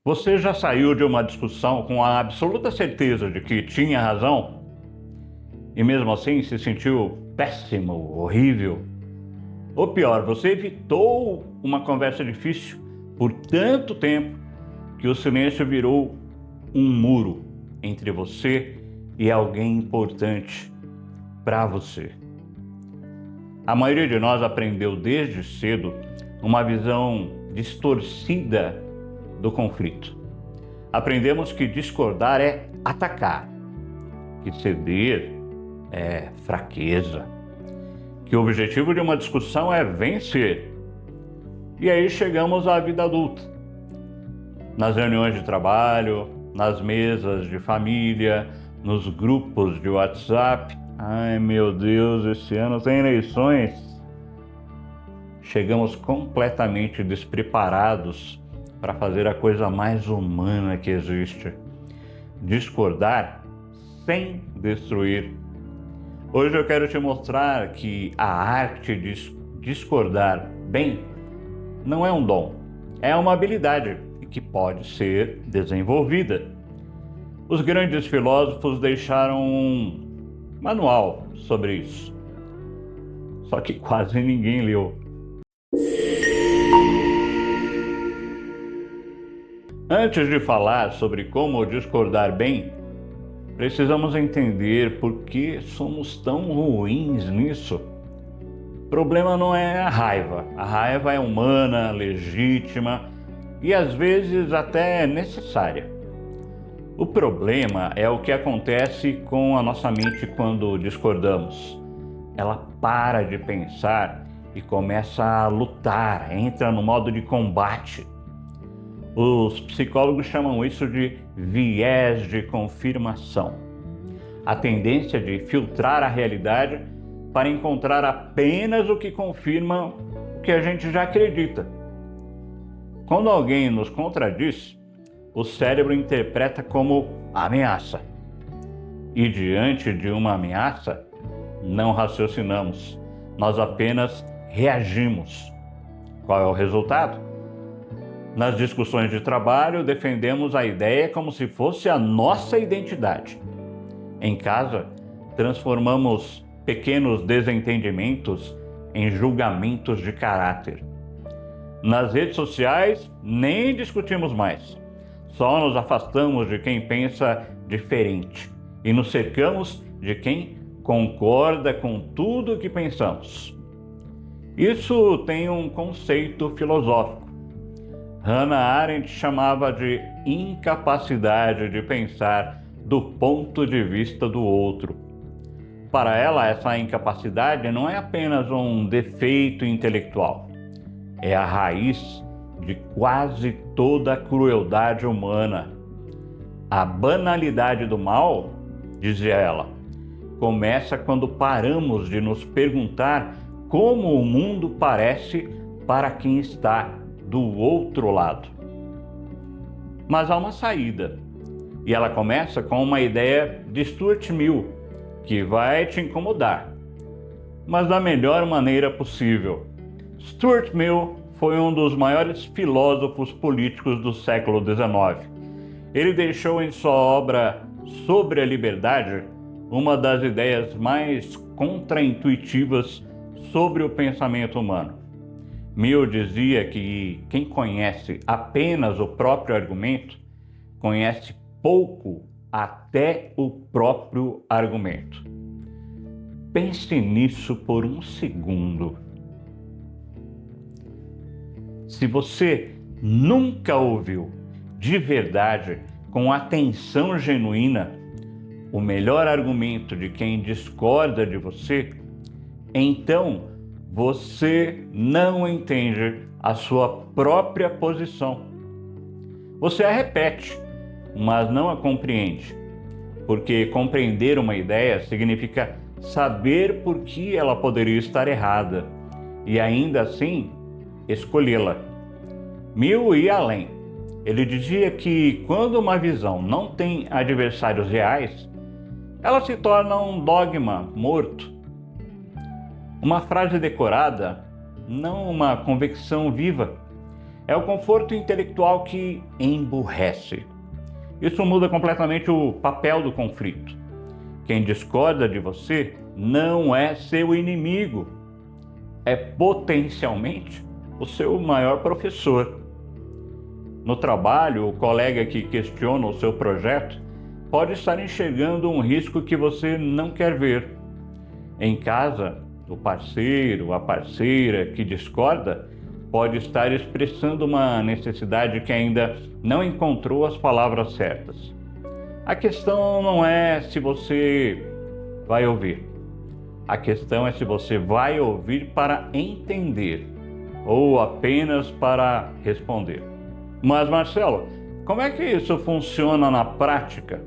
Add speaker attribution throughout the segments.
Speaker 1: Você já saiu de uma discussão com a absoluta certeza de que tinha razão e mesmo assim se sentiu péssimo, horrível? Ou pior, você evitou uma conversa difícil por tanto tempo que o silêncio virou um muro entre você e alguém importante para você. A maioria de nós aprendeu desde cedo uma visão distorcida do conflito. Aprendemos que discordar é atacar, que ceder é fraqueza, que o objetivo de uma discussão é vencer. E aí chegamos à vida adulta. Nas reuniões de trabalho, nas mesas de família, nos grupos de WhatsApp. Ai meu Deus, esse ano tem eleições. Chegamos completamente despreparados para fazer a coisa mais humana que existe: discordar sem destruir. Hoje eu quero te mostrar que a arte de discordar bem não é um dom, é uma habilidade que pode ser desenvolvida. Os grandes filósofos deixaram um manual sobre isso, só que quase ninguém leu. Antes de falar sobre como discordar bem, precisamos entender por que somos tão ruins nisso. O problema não é a raiva. A raiva é humana, legítima e às vezes até necessária. O problema é o que acontece com a nossa mente quando discordamos. Ela para de pensar e começa a lutar, entra no modo de combate. Os psicólogos chamam isso de viés de confirmação. A tendência de filtrar a realidade para encontrar apenas o que confirma o que a gente já acredita. Quando alguém nos contradiz, o cérebro interpreta como ameaça. E diante de uma ameaça, não raciocinamos, nós apenas reagimos. Qual é o resultado? Nas discussões de trabalho, defendemos a ideia como se fosse a nossa identidade. Em casa, transformamos pequenos desentendimentos em julgamentos de caráter. Nas redes sociais, nem discutimos mais. Só nos afastamos de quem pensa diferente e nos cercamos de quem concorda com tudo o que pensamos. Isso tem um conceito filosófico. Hannah Arendt chamava de incapacidade de pensar do ponto de vista do outro. Para ela, essa incapacidade não é apenas um defeito intelectual, é a raiz de quase toda a crueldade humana. A banalidade do mal, dizia ela, começa quando paramos de nos perguntar como o mundo parece para quem está do outro lado. Mas há uma saída, e ela começa com uma ideia de Stuart Mill, que vai te incomodar, mas da melhor maneira possível. Stuart Mill foi um dos maiores filósofos políticos do século XIX. Ele deixou em sua obra Sobre a Liberdade uma das ideias mais contraintuitivas sobre o pensamento humano. Mill dizia que quem conhece apenas o próprio argumento conhece pouco até o próprio argumento. Pense nisso por um segundo. Se você nunca ouviu de verdade, com atenção genuína, o melhor argumento de quem discorda de você, então você não entende a sua própria posição. Você a repete, mas não a compreende, porque compreender uma ideia significa saber por que ela poderia estar errada e ainda assim escolhê-la. Mill ia além. Ele dizia que quando uma visão não tem adversários reais, ela se torna um dogma morto. Uma frase decorada, não uma convicção viva. É o conforto intelectual que emburrece. Isso muda completamente o papel do conflito. Quem discorda de você não é seu inimigo, é potencialmente o seu maior professor. No trabalho, o colega que questiona o seu projeto pode estar enxergando um risco que você não quer ver. Em casa, o parceiro, a parceira que discorda pode estar expressando uma necessidade que ainda não encontrou as palavras certas. A questão não é se você vai ouvir. A questão é se você vai ouvir para entender ou apenas para responder. Mas, Marcelo, como é que isso funciona na prática?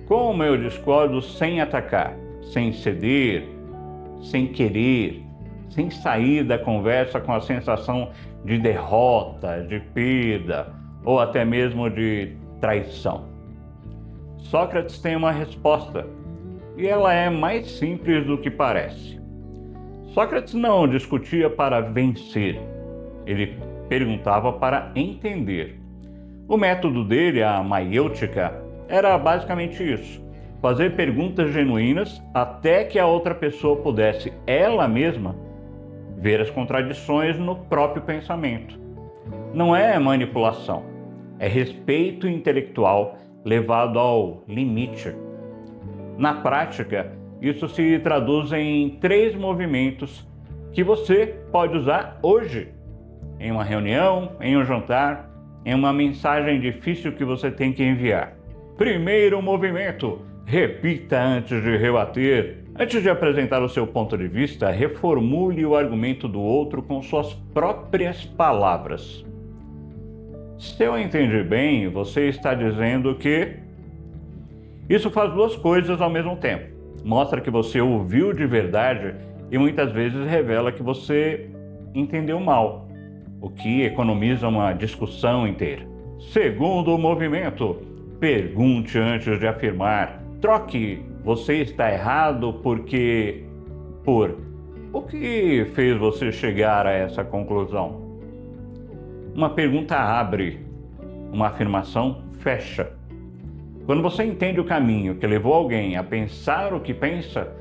Speaker 1: Como eu discordo sem atacar, sem ceder, sem querer, sem sair da conversa com a sensação de derrota, de perda ou até mesmo de traição? Sócrates tem uma resposta e ela é mais simples do que parece. Sócrates não discutia para vencer, ele perguntava para entender. O método dele, a maiêutica, era basicamente isso: fazer perguntas genuínas até que a outra pessoa pudesse, ela mesma, ver as contradições no próprio pensamento. Não é manipulação, é respeito intelectual levado ao limite. Na prática, isso se traduz em 3 movimentos que você pode usar hoje, em uma reunião, em um jantar, em uma mensagem difícil que você tem que enviar. Primeiro movimento: repita antes de rebater. Antes de apresentar o seu ponto de vista, reformule o argumento do outro com suas próprias palavras. Se eu entendi bem, você está dizendo que isso faz 2 coisas ao mesmo tempo. Mostra que você ouviu de verdade e muitas vezes revela que você entendeu mal, o que economiza uma discussão inteira. Segundo movimento: pergunte antes de afirmar. Troque "você está errado" porque por "o que fez você chegar a essa conclusão?". Uma pergunta abre, uma afirmação fecha. Quando você entende o caminho que levou alguém a pensar o que pensa,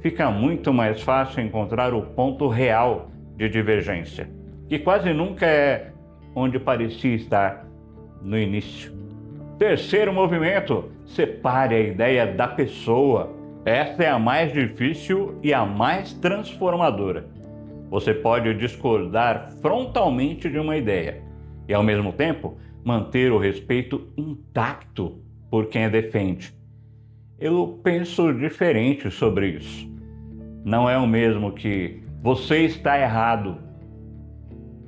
Speaker 1: fica muito mais fácil encontrar o ponto real de divergência, que quase nunca é onde parecia estar no início. Terceiro movimento: separe a ideia da pessoa. Esta é a mais difícil e a mais transformadora. Você pode discordar frontalmente de uma ideia e, ao mesmo tempo, manter o respeito intacto por quem a defende. Eu penso diferente sobre isso. Não é o mesmo que "você está errado".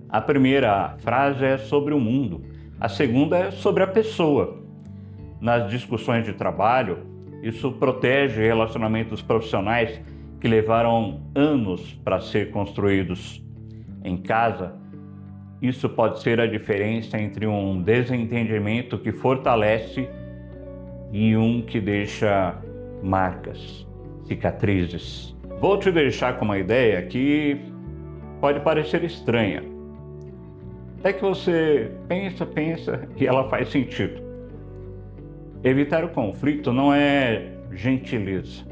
Speaker 1: A primeira frase é sobre o mundo, a segunda é sobre a pessoa. Nas discussões de trabalho, isso protege relacionamentos profissionais que levaram anos para ser construídos. Em casa, isso pode ser a diferença entre um desentendimento que fortalece e um que deixa marcas, cicatrizes. Vou te deixar com uma ideia que pode parecer estranha. Até que você pensa e ela faz sentido. Evitar o conflito não é gentileza.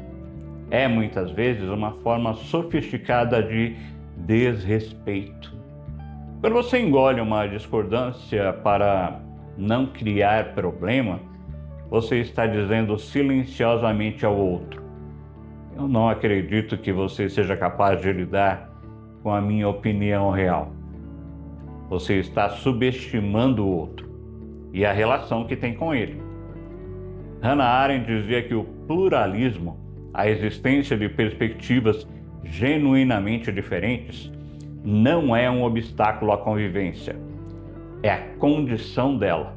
Speaker 1: É muitas vezes uma forma sofisticada de desrespeito. Quando você engole uma discordância para não criar problema, você está dizendo silenciosamente ao outro: eu não acredito que você seja capaz de lidar com a minha opinião real. Você está subestimando o outro e a relação que tem com ele. Hannah Arendt dizia que o pluralismo, a existência de perspectivas genuinamente diferentes, não é um obstáculo à convivência, é a condição dela.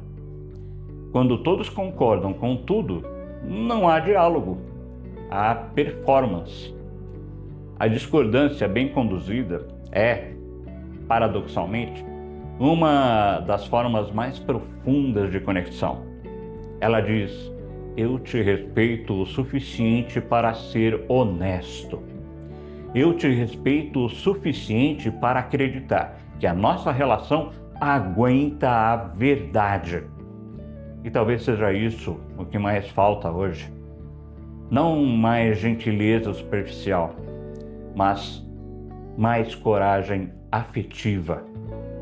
Speaker 1: Quando todos concordam com tudo, não há diálogo, há performance. A discordância bem conduzida é, paradoxalmente, uma das formas mais profundas de conexão. Ela diz: eu te respeito o suficiente para ser honesto. Eu te respeito o suficiente para acreditar que a nossa relação aguenta a verdade. E talvez seja isso o que mais falta hoje. Não mais gentileza superficial, mas mais coragem afetiva.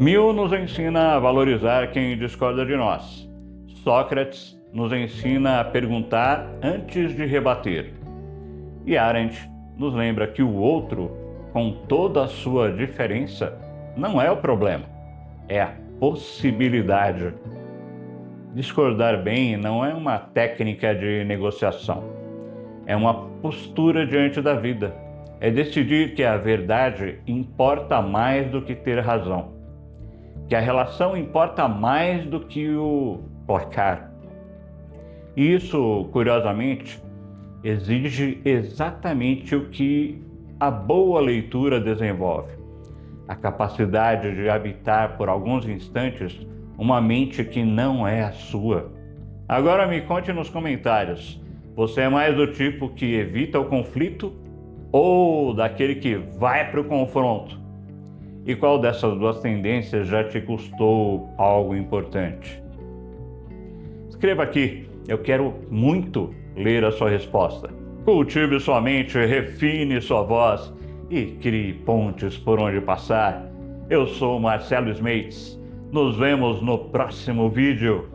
Speaker 1: Mill nos ensina a valorizar quem discorda de nós. Sócrates nos ensina a perguntar antes de rebater. E Arendt nos lembra que o outro, com toda a sua diferença, não é o problema, é a possibilidade. Discordar bem não é uma técnica de negociação, é uma postura diante da vida. É decidir que a verdade importa mais do que ter razão, que a relação importa mais do que o placar. E isso, curiosamente, exige exatamente o que a boa leitura desenvolve: a capacidade de habitar por alguns instantes uma mente que não é a sua. Agora me conte nos comentários, você é mais do tipo que evita o conflito ou daquele que vai para o confronto? E qual dessas duas tendências já te custou algo importante? Escreva aqui, eu quero muito ler a sua resposta. Cultive sua mente, refine sua voz e crie pontes por onde passar. Eu sou Marcelo Smeits. Nos vemos no próximo vídeo.